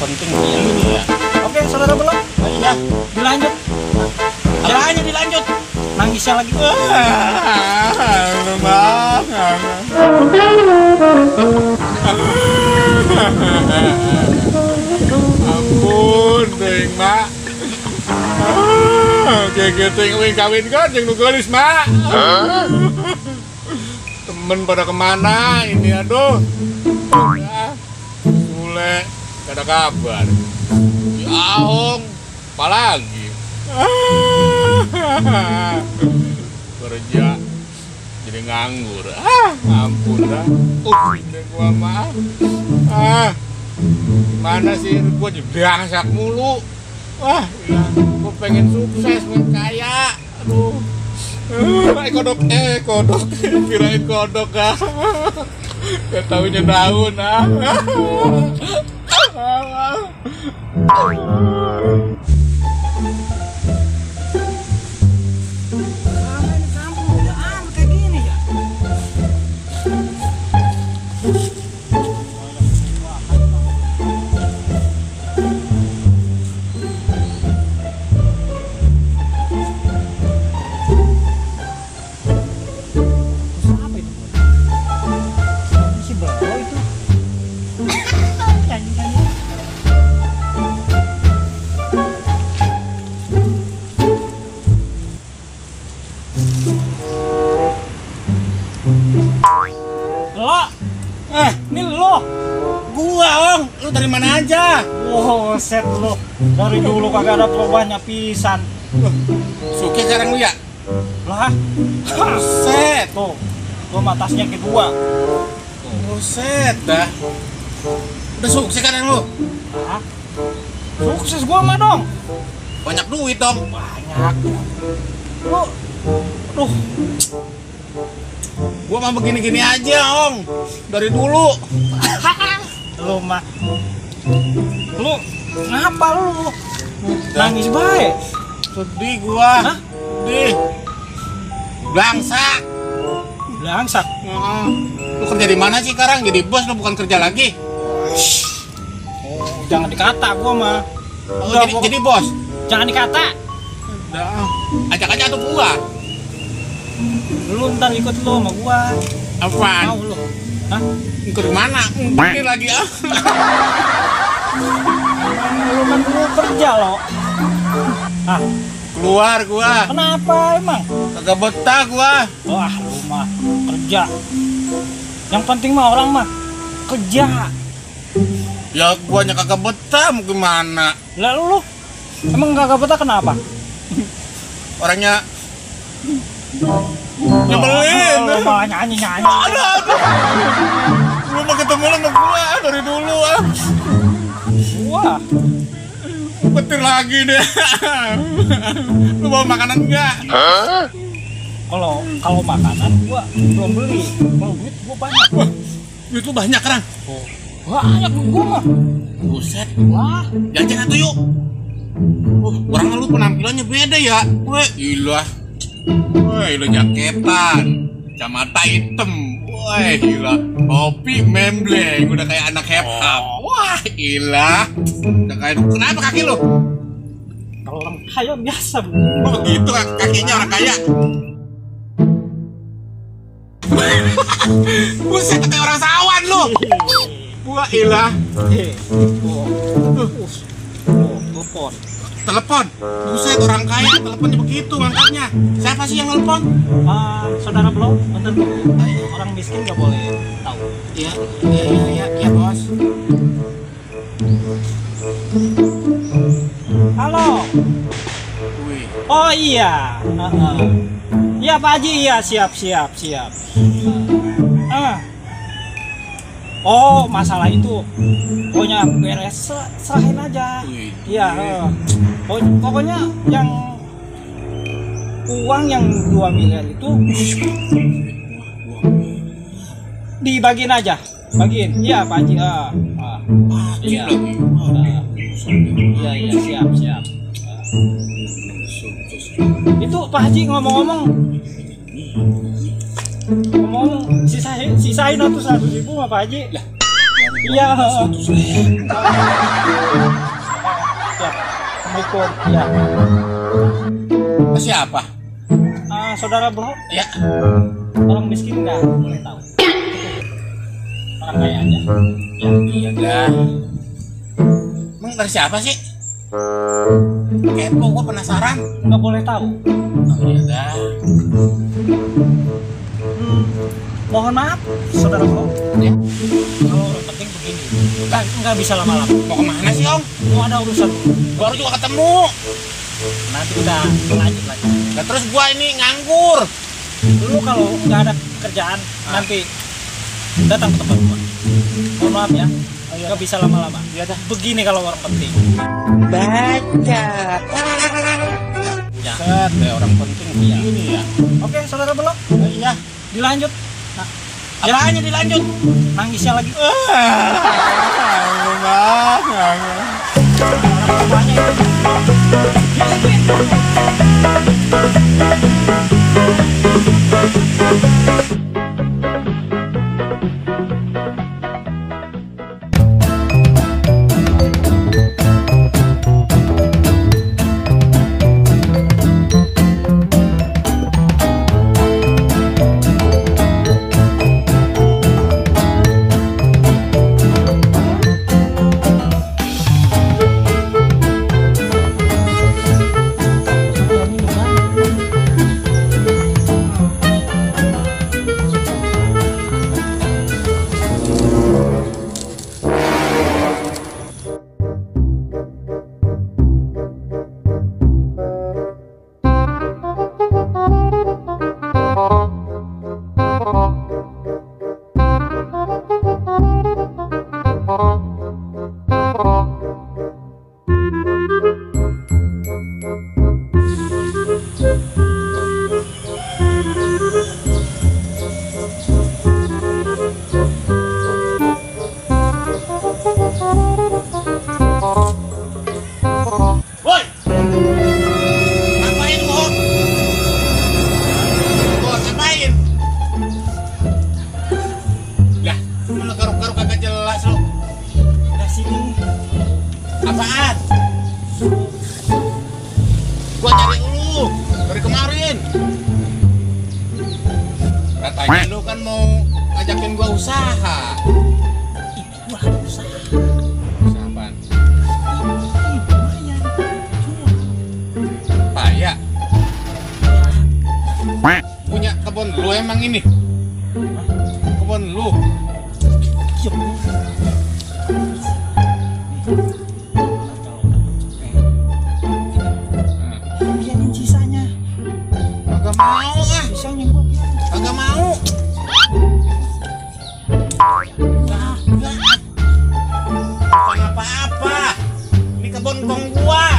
penting ya. Oke, saudara belum? Iya. Dilanjut. Apanya dilanjut? Nangisnya lagi. Ampun, deng mak. Kayak gitu kawin kan yang nugalis mak. Temen pada kemana ini aduh. Sule, gak ada kabar. Si Ahong, apalagi. Kerja jadi nganggur. Ampun dah. Udah gua mah. Gimana sih gua dibangsak mulu. Wah, ya, gua pengen sukses, pengen kaya. Aduh. Kodok. Kirain kodok ah. Gak taunya daun ah. Ini lo. Gua, Ong. Lu dari mana aja? Oh, set lo. Dari dulu kagak ada perubahannya pisan. Suki sekarang lu ya? Lah. Set. Tuh. Tuh matasnya kedua. Set dah. Udah sukses sekarang lu? Hah? Sukses gua mah dong. Banyak duit dong. Banyak. Lu. Aduh. Gua mah begini-gini aja, Ong. Dari dulu. Lu mah. Lu ngapa lu? Nangis baik. Sedih gua. Hah? Sedih. Belangsak. Belangsak. Lu kerja di mana sih sekarang? Jadi bos lu bukan kerja lagi? Oh, jangan dikata gua mah. Oh, jadi bos. Jangan dikata. Udah. Ajak aja tuh gua. Lu ntar ikut lu sama gua. Apaan? Mau lu? Hah? Ikut kemana? Ini lagi ah. Lu kan dulu kerja lo. Ah, Keluar gua. kenapa emang? Kagak betah gua. Wah, lu mah kerja. Yang penting mah orang mah kerja. Ya guanya kagak betah mau gimana? Lalu lu emang kagak betah kenapa? Orangnya nyebelin. Lu malah nyanyi-nyanyi. Aduh. Lu mau ketemu sama gua dari dulu ah. Wah, Petir lagi deh. Lu bawa makanan enggak? kalau makanan gua belum beli. Kalau duit gua banyak. Wah, duit lu banyak kan? Oh, banyak duit gua mah. Buset. Wah, Jajan atuh yuk. Orang lu penampilannya beda ya. Weh, gila. Woi, lu jaketan, kacamata hitam. Wah, gila. Topi membleng, udah kayak anak hip hop. Wah, gila. Udah kayak kenapa kaki lu? kalau orang kaya biasa. Oh, begitu kakinya orang kaya. Buset, kayak orang sawan lu. Wah, gila. Telepon. Telepon. Buset, orang kaya teleponnya begitu angkatnya. Siapa sih yang telepon? Saudara belum? Bentar dulu. Orang miskin gak boleh tahu. Iya, bos. Halo. Wih. Oh iya. Iya Pak Haji, iya siap. Oh, masalah itu pokoknya beres, serahin aja. Iya. Pokoknya yang uang yang 2 miliar itu dibagiin aja. Bagiin. Iya Pak Haji. Iya. Iya, siap. Itu Pak Haji ngomong-ngomong sisain atau 100.000 Pak Haji. Iya. Assalamualaikum. Ya. Siapa? Saudara bro, Ya. orang miskin nggak boleh tahu. Orang kaya aja. Ya iya dah. Emang dari siapa sih? Kepo, gue penasaran. Nggak boleh tahu. Oh iya dah. Mohon maaf, saudara bro. Ya. Kalau orang penting begini, nggak bisa lama-lama. Mau kemana sih Om? Mau ada urusan dulu. Baru juga ketemu. Nanti kita lanjut lagi. Nah, terus gua ini nganggur. Dulu kalau nggak ada kerjaan, nanti datang ke tempat gua. Mohon maaf ya, nggak bisa lama-lama. Iya dah. Begini kalau orang penting. Baca. Ya. Set, ya orang penting begini ya. Oke, saudara belum? Iya. Dilanjut. Nah, Apanya dilanjut? nangisnya lagi. Banyak Woi! Ngapain lu? Gua ngapain? Lah, lu garuk-garuk kagak jelas lu. Udah sini. Apaan? Gua cari lu dari kemarin. Katanya lu kan mau ngajakin gua usaha. Gua ada usaha. Usaha apaan? Lumayan. Paya. Punya kebun lu emang ini? Kebun lu. Iya. Biarin sisanya. Kagak mau ah. Sisanya gua biarin. Kagak mau. Bukan apa-apa. Ini kebun kong gua.